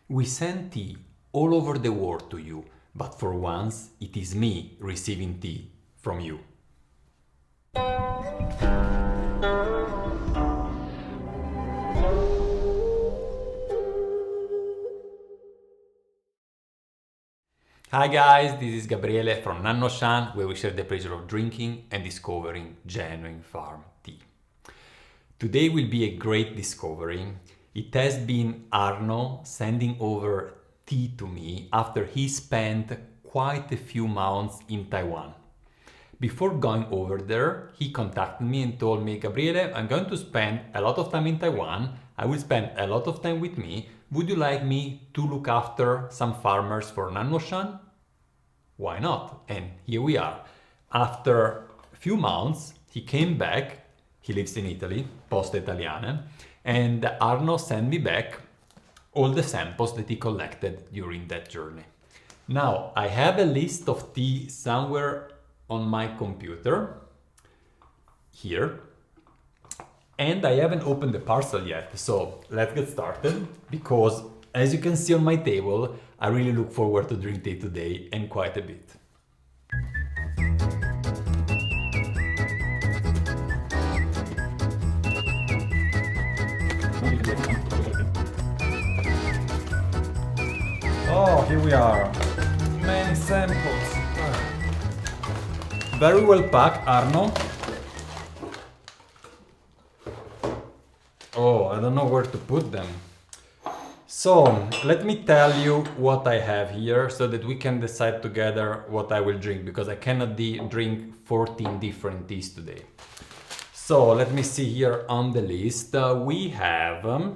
We send tea all over the world to you, but for once it is me receiving tea from you. Hi guys, this is Gabriele from Nannuoshan, where we share the pleasure of drinking and discovering genuine farm tea. Today will be a great discovery. It has been Arno sending over tea to me after he spent quite a few months in Taiwan. Before going over there, he contacted me and told me, Gabriele, I'm going to spend a lot of time in Taiwan. I will spend a lot of time with me. Would you like me to look after some farmers for Nannuoshan? Why not? And here we are. After a few months, he came back. He lives in Italy, Poste Italiane, and Arno sent me back all the samples that he collected during that journey. Now, I have a list of tea somewhere on my computer, here, and I haven't opened the parcel yet, so let's get started, because as you can see on my table, I really look forward to drink tea today, and quite a bit. Oh, here we are. Many samples. Very well packed, Arno. Oh, I don't know where to put them. So, let me tell you what I have here so that we can decide together what I will drink, because I cannot drink 14 different teas today. So, let me see here on the list. We have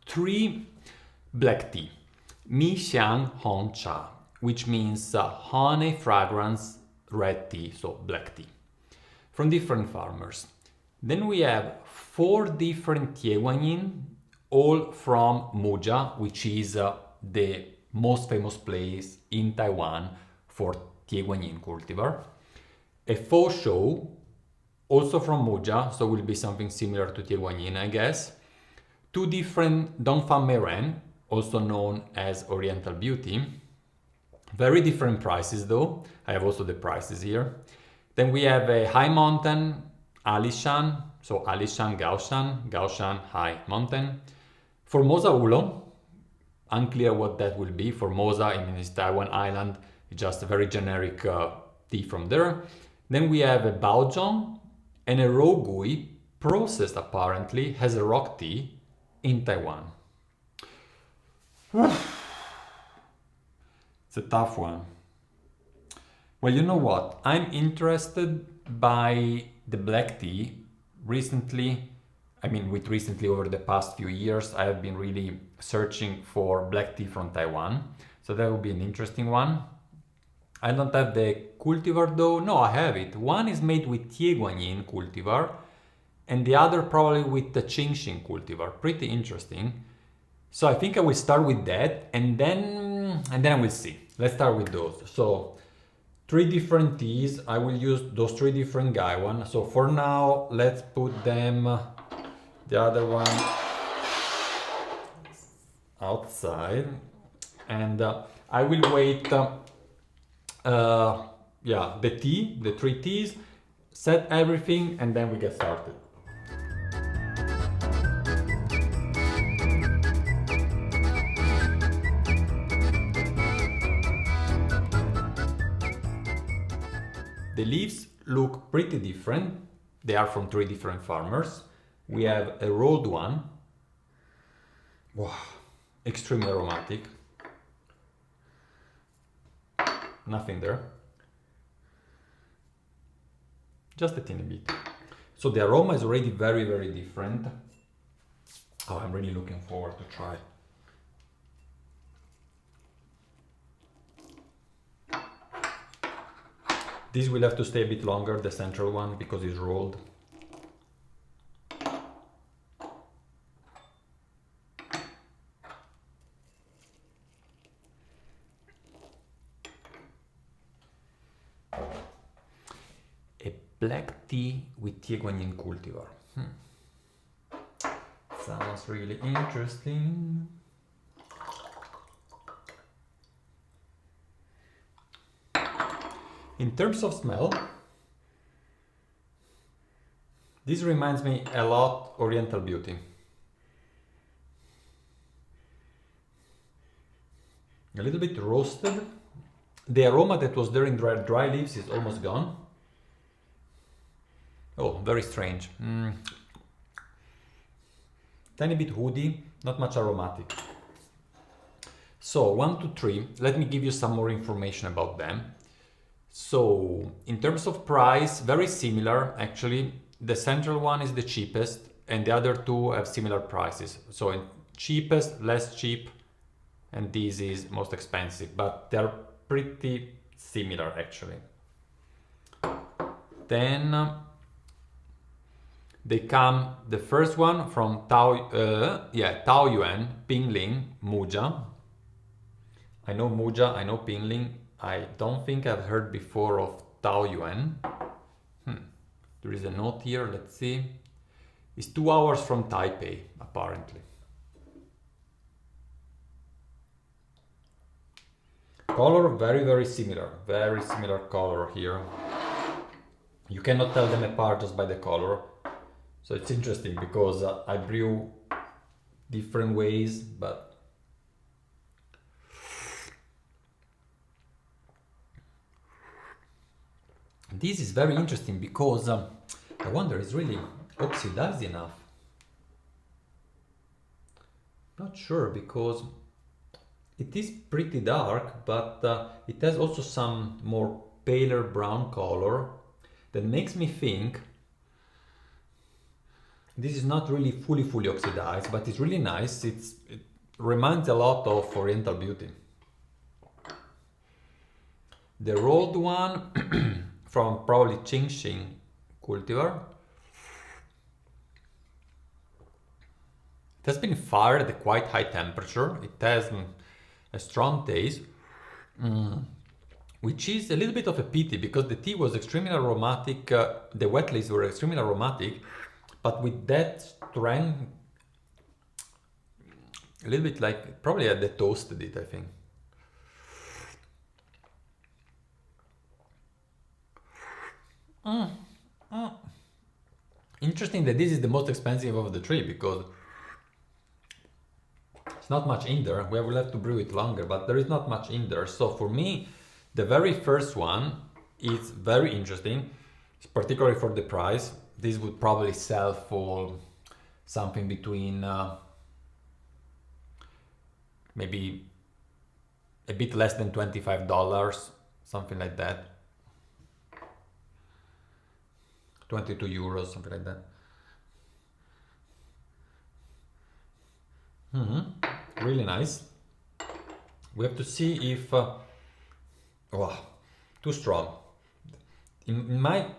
3 black tea. Mi Xiang Hong Cha, which means honey fragrance red tea, so black tea, from different farmers. Then we have 4 different Tieguanyin, all from Muja, which is the most famous place in Taiwan for Tieguanyin cultivar. A faux show, also from Muja, so will be something similar to Tieguanyin, I guess. 2 different Dongfang Meren, also known as Oriental Beauty. Very different prices though. I have also the prices here. Then we have a High Mountain Alishan, so Alishan Gaoshan, Gaoshan High Mountain. Formosa Oolong, unclear what that will be. Formosa, I mean, it's Taiwan Island, it's just a very generic tea from there. Then we have a Baozhong and a Rogui, processed apparently as a rock tea in Taiwan. It's a tough one. Well, you know what? I'm interested by the black tea. Recently, over the past few years, I have been really searching for black tea from Taiwan. So that would be an interesting one. I don't have the cultivar though. No, I have it. One is made with Tieguanyin cultivar and the other probably with the Qingxin cultivar. Pretty interesting. So I think I will start with that and then I will see. Let's start with those. So 3 different teas. I will use those 3 different Gaiwan. So for now, let's put them, the other one outside, and I will wait. The 3 teas, set everything, and then we get started. The leaves look pretty different. They are from 3 different farmers. We have a rolled one. Wow, extremely aromatic. Nothing there. Just a teeny bit. So the aroma is already very, very different. Oh, I'm really looking forward to try. This will have to stay a bit longer, the central one, because it's rolled. A black tea with Tieguanyin cultivar. Sounds really interesting. In terms of smell, this reminds me a lot Oriental Beauty. A little bit roasted. The aroma that was there in dry leaves is almost gone. Oh, very strange. Tiny bit woody, not much aromatic. So 1, 2, 3, let me give you some more information about them. So in terms of price, very similar actually. The central one is the cheapest and the other two have similar prices. So in cheapest, less cheap, and this is most expensive, but they're pretty similar actually. Then they come, the first one from Taoyuan, Pingling, Muja. I know Muja, I know Pingling. I don't think I've heard before of Taoyuan. There is a note here, let's see. It's 2 hours from Taipei, apparently. Color very similar color here. You cannot tell them apart just by the color. So it's interesting because I brew different ways, but this is very interesting because I wonder, is really oxidized enough? Not sure, because it is pretty dark, but it has also some more paler brown color that makes me think this is not really fully oxidized, but it's really nice. It reminds a lot of Oriental Beauty. The rolled one from probably Qingxing cultivar. It has been fired at a quite high temperature. It has a strong taste, which is a little bit of a pity because the tea was extremely aromatic. The wet leaves were extremely aromatic, but with that strength, a little bit like probably they toasted it, I think. Interesting that this is the most expensive of the three because it's not much in there. We will have to brew it longer, but there is not much in there. So for me, the very first one is very interesting, particularly for the price. This would probably sell for something between maybe a bit less than $25, something like that. 22 euros, something like that. Really nice. We have to see if too strong.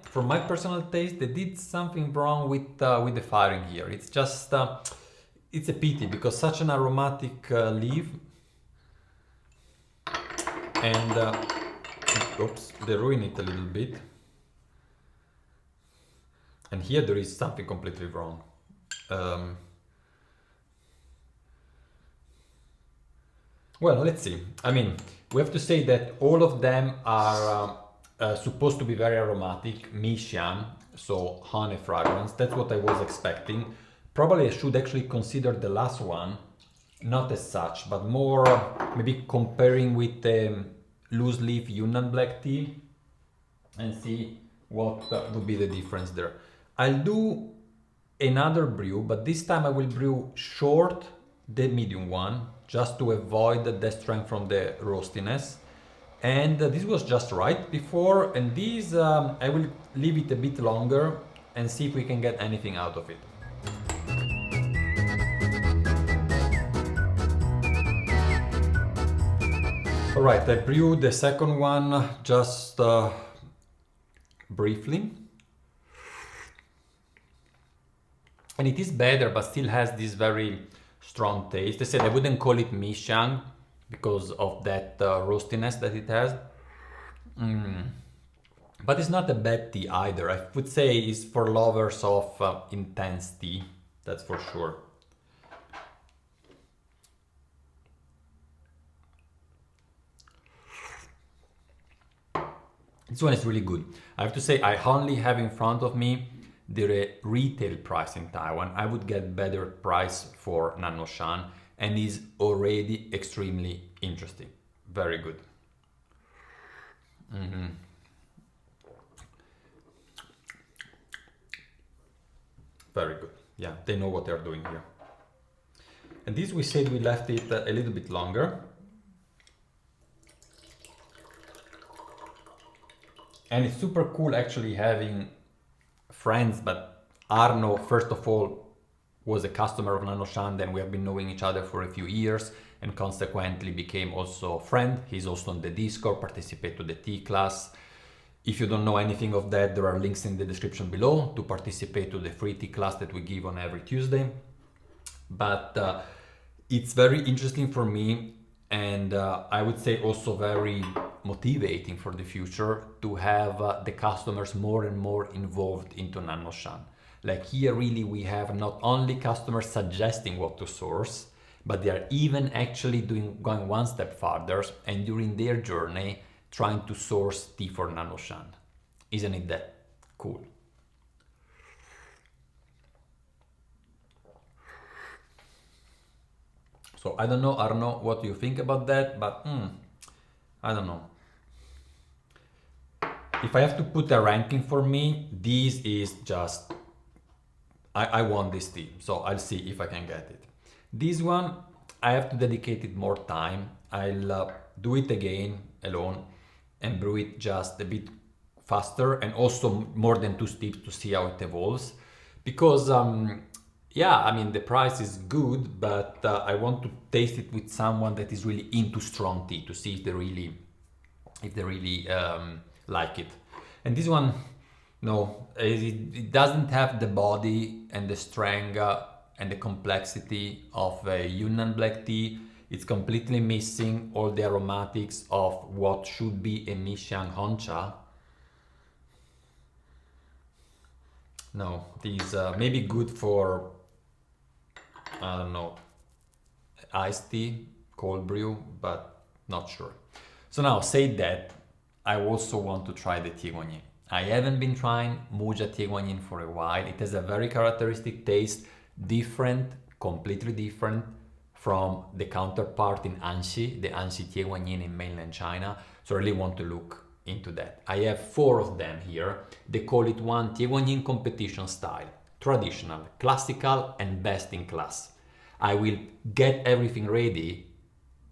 For my personal taste, they did something wrong with the firing here. It's just it's a pity because such an aromatic leaf, and oops, they ruin it a little bit. And here there is something completely wrong. Well, let's see. I mean, we have to say that all of them are supposed to be very aromatic, Mixian, so honey fragrance. That's what I was expecting. Probably I should actually consider the last one, not as such, but more maybe comparing with the loose leaf Yunnan black tea and see what would be the difference there. I'll do another brew, but this time I will brew short, the medium one, just to avoid the strength from the roastiness. And this was just right before, and these I will leave it a bit longer and see if we can get anything out of it. All right, I brewed the second one just briefly. And it is better, but still has this very strong taste. I said I wouldn't call it Mixiang because of that roastiness that it has. But it's not a bad tea either. I would say it's for lovers of intense tea, that's for sure. This one is really good. I have to say, I only have in front of me the retail price in Taiwan. I would get better price for Nannuoshan and is already extremely interesting. Very good. Very good. Yeah, they know what they're doing here. And this we said we left it a little bit longer. And it's super cool actually having friends, but Arno, first of all, was a customer of Nannuoshan, then we have been knowing each other for a few years and consequently became also a friend. He's also on the Discord, participate to the T class. If you don't know anything of that, there are links in the description below to participate to the free T class that we give on every Tuesday. But it's very interesting for me, and I would say also very motivating for the future to have the customers more and more involved into Nannuoshan. Like here really we have not only customers suggesting what to source, but they are even actually going one step further and during their journey trying to source tea for Nannuoshan. Isn't it that cool? So I don't know, Arno, what you think about that, but I don't know. If I have to put a ranking for me, this is just, I want this tea, so I'll see if I can get it. This one, I have to dedicate it more time. I'll do it again alone and brew it just a bit faster and also more than 2 steps to see how it evolves. Because, yeah, I mean, the price is good, but I want to taste it with someone that is really into strong tea to see if they really like it. And this one, no, it doesn't have the body and the strength and the complexity of a Yunnan black tea. It's completely missing all the aromatics of what should be a Mixiang Honcha. No, these may be good for, I don't know, iced tea, cold brew, but not sure. So now, say that, I also want to try the Tieguanyin. I haven't been trying Muja Tieguanyin for a while. It has a very characteristic taste, different, completely different from the counterpart in Anxi, the Anxi Tieguanyin in mainland China. So I really want to look into that. I have 4 of them here. They call it one Tieguanyin competition style, traditional, classical, and best in class. I will get everything ready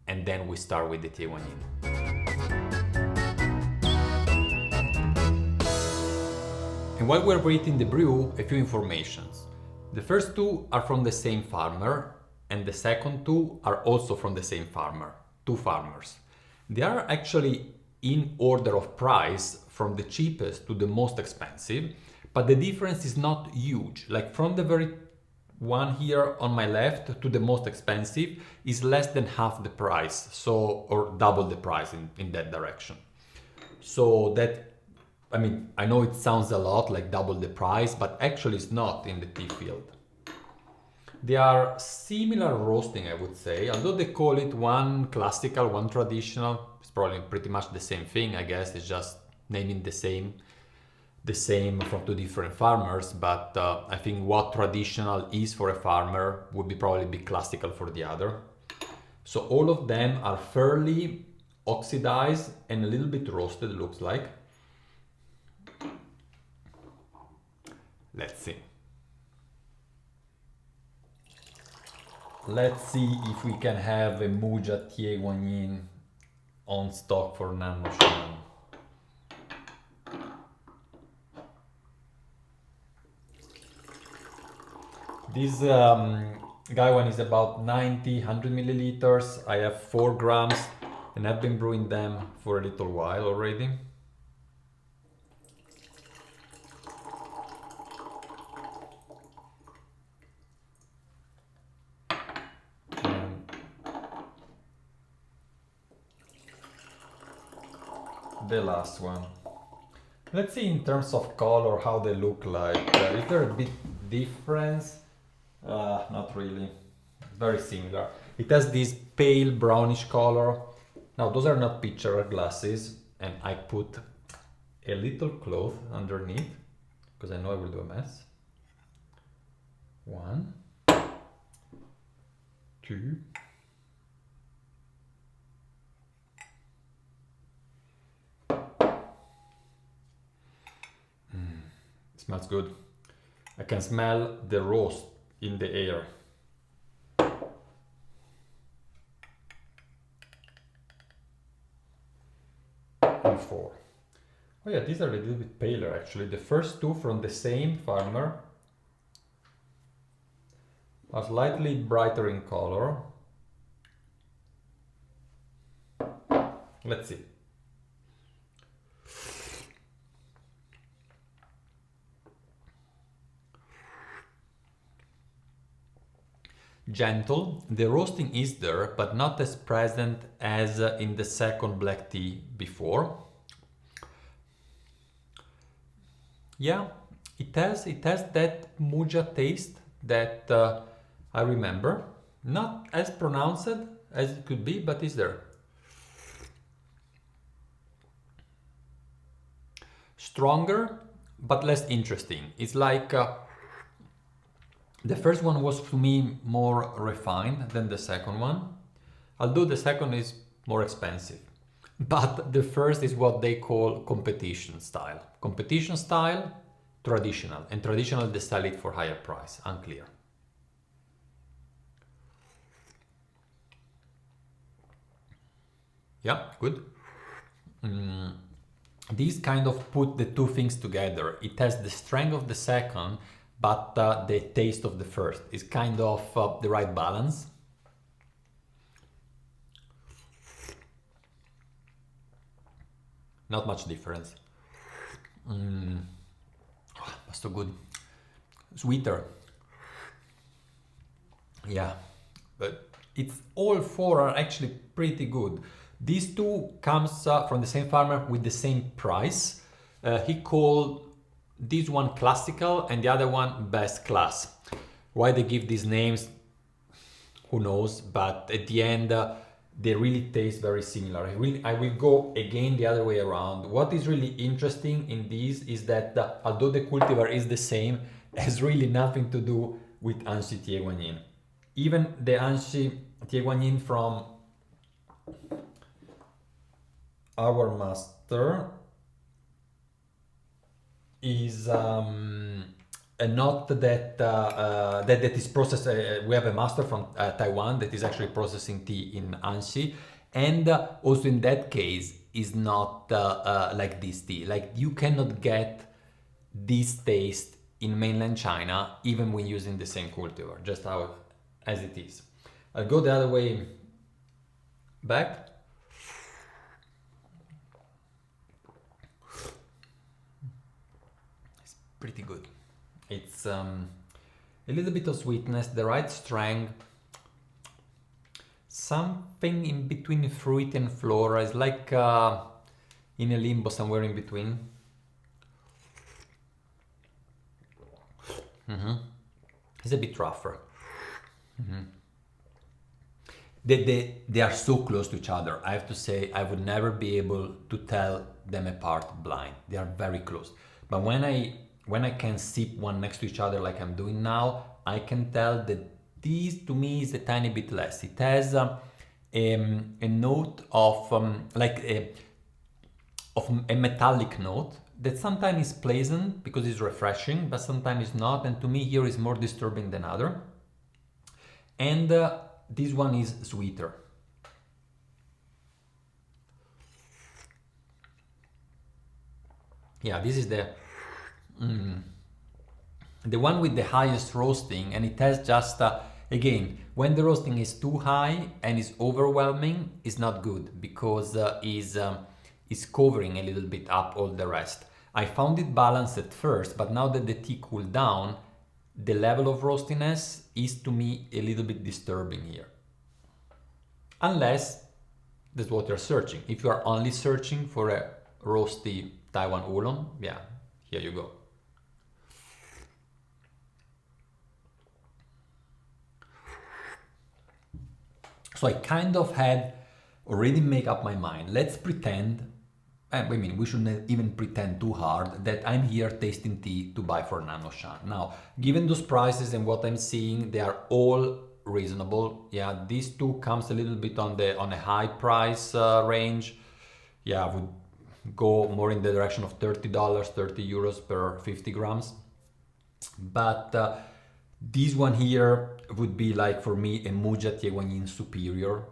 and then we start with the Tieguanyin. And while we're waiting the brew, a few informations. The first 2 are from the same farmer, and the second 2 are also from the same farmer, 2 farmers. They are actually in order of price from the cheapest to the most expensive, but the difference is not huge. Like from the very one here on my left to the most expensive is less than half the price, so, or double the price in that direction. So that, I mean, I know it sounds a lot like double the price, but actually it's not in the tea field. They are similar roasting, I would say, although they call it one classical, one traditional. It's probably pretty much the same thing, I guess. It's just naming the same from 2 different farmers. But I think what traditional is for a farmer would be probably be classical for the other. So all of them are fairly oxidized and a little bit roasted, it looks like. Let's see. Let's see if we can have a Muja Tieguanyin on stock for Nannuoshan. This guy one is about 100 milliliters. I have 4 grams and I've been brewing them for a little while already. The last one. Let's see in terms of color how they look like. Is there a big difference? Not really. Very similar. It has this pale brownish color. Now those are not picture glasses and I put a little cloth underneath, because I know I will do a mess. 1, 2, smells good. I can smell the roast in the air. And 4. Oh yeah, these are a little bit paler actually. The first two from the same farmer are slightly brighter in color. Let's see. Gentle, the roasting is there, but not as present as in the second black tea before. Yeah, it has that muja taste that I remember. Not as pronounced as it could be, but it's there. Stronger, but less interesting. It's like the first one was to me more refined than the second one, although the second is more expensive. But the first is what they call competition style. Competition style, traditional, and traditional they sell it for higher price, unclear. Yeah, good. These kind of put the two things together. It has the strength of the second, but the taste of the first is kind of the right balance. Not much difference. That's so good. Sweeter. Yeah, but it's all four are actually pretty good. These two comes from the same farmer with the same price. He called this one classical and the other one best class. Why they give these names, who knows, but at the end they really taste very similar. I will go again the other way around. What is really interesting in these is that although the cultivar is the same, it has really nothing to do with Anshi Tieguanyin. Even the Anshi Tieguanyin from our master is a knot that is processed. We have a master from Taiwan that is actually processing tea in Anshi, and also in that case is not like this tea. Like you cannot get this taste in mainland China even when using the same cultivar, just how as it is. I'll go the other way back. Pretty good. It's a little bit of sweetness, the right strength, something in between fruit and flora. It's like in a limbo somewhere in between. It's a bit rougher. They are so close to each other. I have to say I would never be able to tell them apart blind. They are very close. But when I can sip one next to each other like I'm doing now, I can tell that this to me is a tiny bit less. It has a note of a metallic note that sometimes is pleasant because it's refreshing, but sometimes it's not. And to me here is more disturbing than other. And this one is sweeter. Yeah, this is the one with the highest roasting, and it has just again, when the roasting is too high and is overwhelming, it's not good because is covering a little bit up all the rest. I found it balanced at first, but now that the tea cooled down, the level of roastiness is to me a little bit disturbing here. Unless that's what you're searching. If you are only searching for a roasty Taiwan oolong, yeah, here you go. So I kind of had already made up my mind. Let's pretend I mean, we shouldn't even pretend too hard that I'm here tasting tea to buy for Nannuoshan. Now, given those prices and what I'm seeing, they are all reasonable. Yeah, these two comes a little bit on a high price range. Yeah, I would go more in the direction of $30, 30 euros per 50 grams. But this one here would be like for me a Moja Taiwanese superior,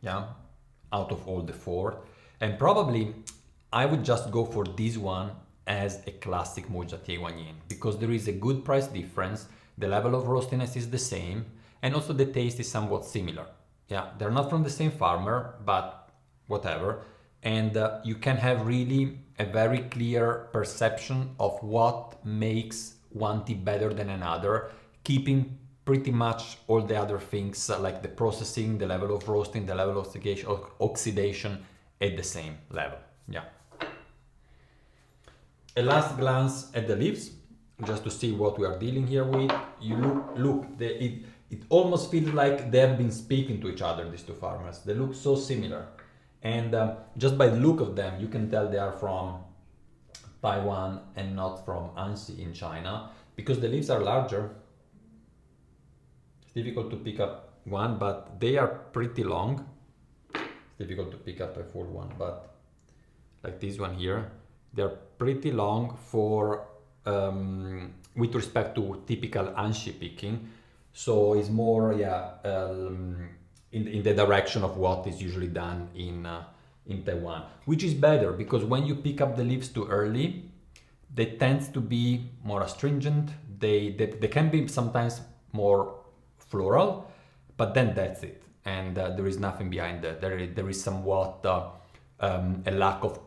yeah, out of all the four. And probably I would just go for this one as a classic Moja Taiwanese because there is a good price difference, the level of roastiness is the same, and also the taste is somewhat similar. Yeah, they're not from the same farmer, but whatever. And you can have really a very clear perception of what makes one tea better than another, keeping pretty much all the other things like the processing, the level of roasting, the level of oxidation at the same level. Yeah. A last glance at the leaves, just to see what we are dealing here with. You look, it almost feels like they have been speaking to each other, these two farmers. They look so similar. And just by the look of them, you can tell they are from Taiwan and not from Anxi in China, because the leaves are larger. It's difficult to pick up one, but they are pretty long. It's difficult to pick up a full one, but like this one here, they're pretty long for with respect to typical Anxi picking. So it's more, in the direction of what is usually done in Taiwan, which is better because when you pick up the leaves too early, they tend to be more astringent. They can be sometimes more floral, but then that's it. And there is nothing behind that. There is somewhat a lack of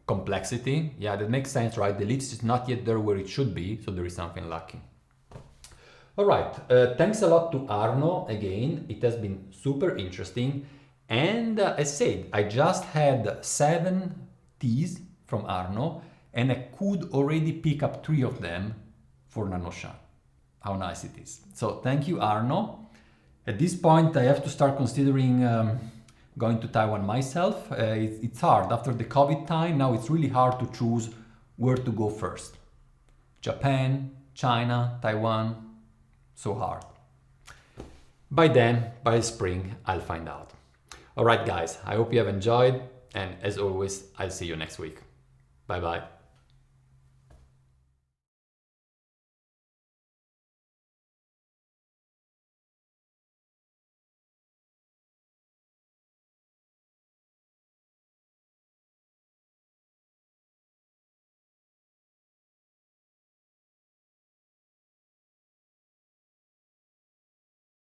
complexity. Yeah, that makes sense, right? The leaves is not yet there where it should be, so there is something lacking. All right, thanks a lot to Arno again. It has been super interesting. And as said, I just had 7 teas from Arno and I could already pick up 3 of them for Nannuoshan. How nice it is. So thank you, Arno. At this point, I have to start considering going to Taiwan myself. It's hard. After the COVID time, now it's really hard to choose where to go first. Japan, China, Taiwan. So hard. By then, by spring, I'll find out. All right, guys, I hope you have enjoyed. And as always, I'll see you next week. Bye-bye.